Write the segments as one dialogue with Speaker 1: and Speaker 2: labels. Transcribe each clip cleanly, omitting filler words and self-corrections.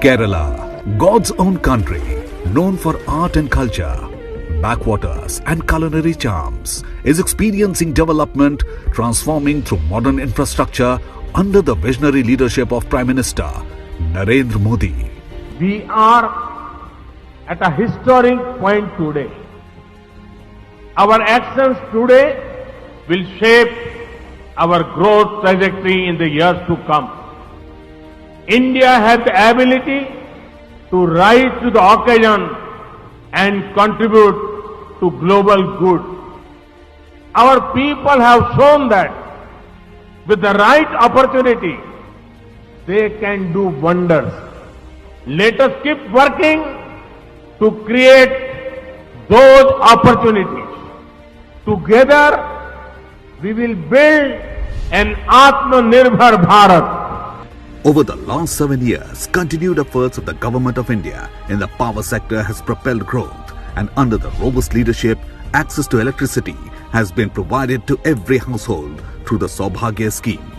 Speaker 1: Kerala, God's own country, known for art and culture, backwaters and culinary charms, is experiencing development, transforming through modern infrastructure under the visionary leadership of Prime Minister Narendra Modi.
Speaker 2: We are at a historic point today. Our actions today will shape our growth trajectory in the years to come. India has the ability to rise to the occasion and contribute to global good. Our people have shown that with the right opportunity, they can do wonders. Let us keep working to create those opportunities. Together, we will build an Atmanirbhar Bharat.
Speaker 1: Over the last 7 years, continued efforts of the Government of India in the power sector has propelled growth, and under the robust leadership, access to electricity has been provided to every household through the Saubhagya scheme.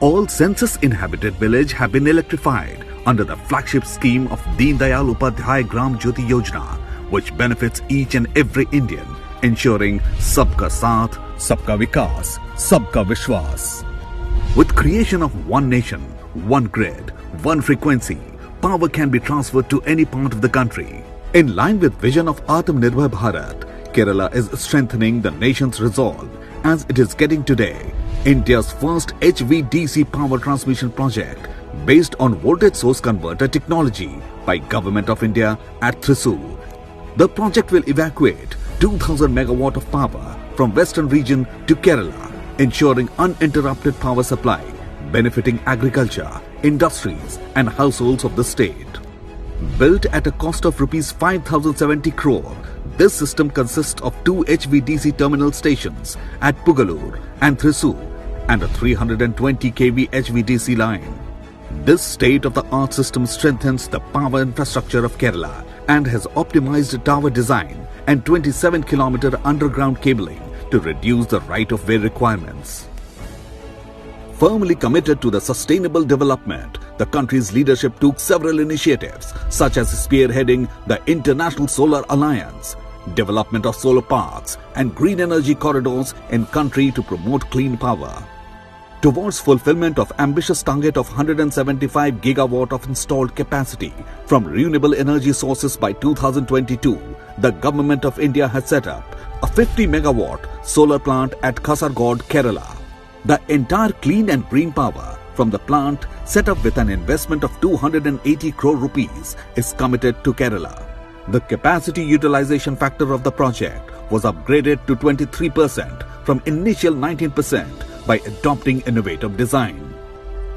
Speaker 1: All census-inhabited villages have been electrified under the flagship scheme of Deen Dayal Upadhyay Gram Jyoti Yojana, which benefits each and every Indian, ensuring Sabka Saath, Sabka Vikas, Sabka Vishwas. With creation of one nation, one grid, one frequency, power can be transferred to any part of the country. In line with vision of Atmanirbhar Bharat, Kerala is strengthening the nation's resolve as it is getting today India's first HVDC power transmission project based on voltage source converter technology by Government of India at Thrissur. The project will evacuate 2000 megawatt of power from western region to Kerala, ensuring uninterrupted power supply, benefiting agriculture, industries and households of the state. Built at a cost of Rs 5,070 crore, this system consists of 2 HVDC terminal stations at Pugalur and Thrissur and a 320 kV HVDC line. This state-of-the-art system strengthens the power infrastructure of Kerala and has optimized tower design and 27-kilometer underground cabling to reduce the right-of-way requirements. Firmly committed to the sustainable development, the country's leadership took several initiatives such as spearheading the International Solar Alliance, development of solar parks and green energy corridors in country to promote clean power. Towards fulfillment of ambitious target of 175 gigawatt of installed capacity from renewable energy sources by 2022, the Government of India has set up a 50 megawatt solar plant at Kasaragod, Kerala. The entire clean and green power from the plant, set up with an investment of 280 crore rupees, is committed to Kerala. The capacity utilization factor of the project was upgraded to 23% from initial 19% by adopting innovative design.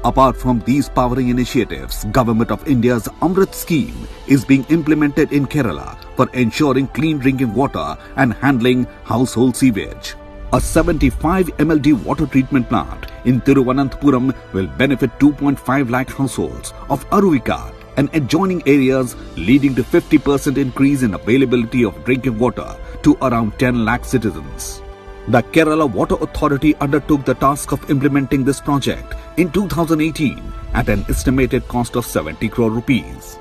Speaker 1: Apart from these powering initiatives, Government of India's Amrit scheme is being implemented in Kerala for ensuring clean drinking water and handling household sewage. A 75 MLD water treatment plant in Thiruvananthapuram will benefit 2.5 lakh households of Aruvika and adjoining areas, leading to 50% increase in availability of drinking water to around 10 lakh citizens. The Kerala Water Authority undertook the task of implementing this project in 2018 at an estimated cost of 70 crore rupees.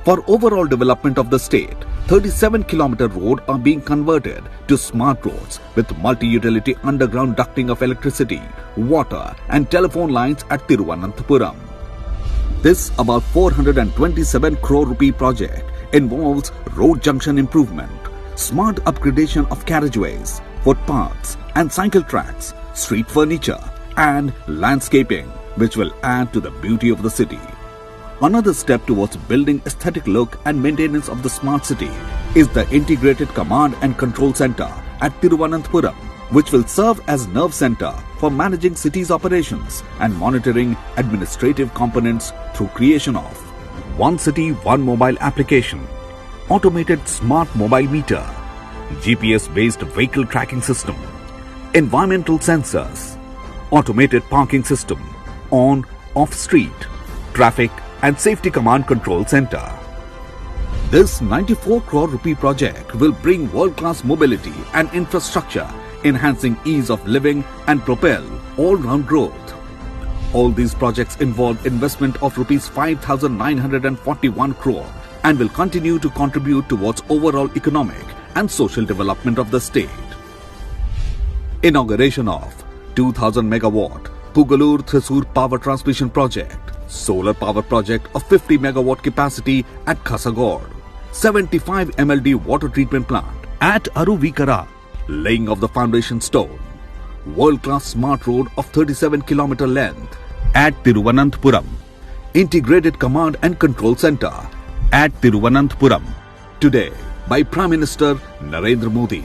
Speaker 1: For overall development of the state, 37-kilometer road are being converted to smart roads with multi-utility underground ducting of electricity, water and telephone lines at Thiruvananthapuram. This about 427 crore rupee project involves road junction improvement, smart upgradation of carriageways, footpaths and cycle tracks, street furniture and landscaping, which will add to the beauty of the city. Another step towards building aesthetic look and maintenance of the smart city is the Integrated Command and Control Center at Thiruvananthapuram, which will serve as nerve center for managing city's operations and monitoring administrative components through creation of One City, One Mobile application, automated smart mobile meter, GPS-based vehicle tracking system, environmental sensors, automated parking system, on, off street, traffic and safety command control center. This 94 crore rupee project will bring world-class mobility and infrastructure, enhancing ease of living and propel all-round growth. All these projects involve investment of rupees 5,941 crore and will continue to contribute towards overall economic and social development of the state. Inauguration of 2,000 megawatt Pugalur-Thrissur Power Transmission Project, Solar Power Project of 50 megawatt capacity at Kasagod, 75 MLD Water Treatment Plant at Aruvikara, laying of the foundation stone, world-class smart road of 37 km length at Thiruvananthapuram, Integrated Command and Control Center at Thiruvananthapuram, today by Prime Minister Narendra Modi.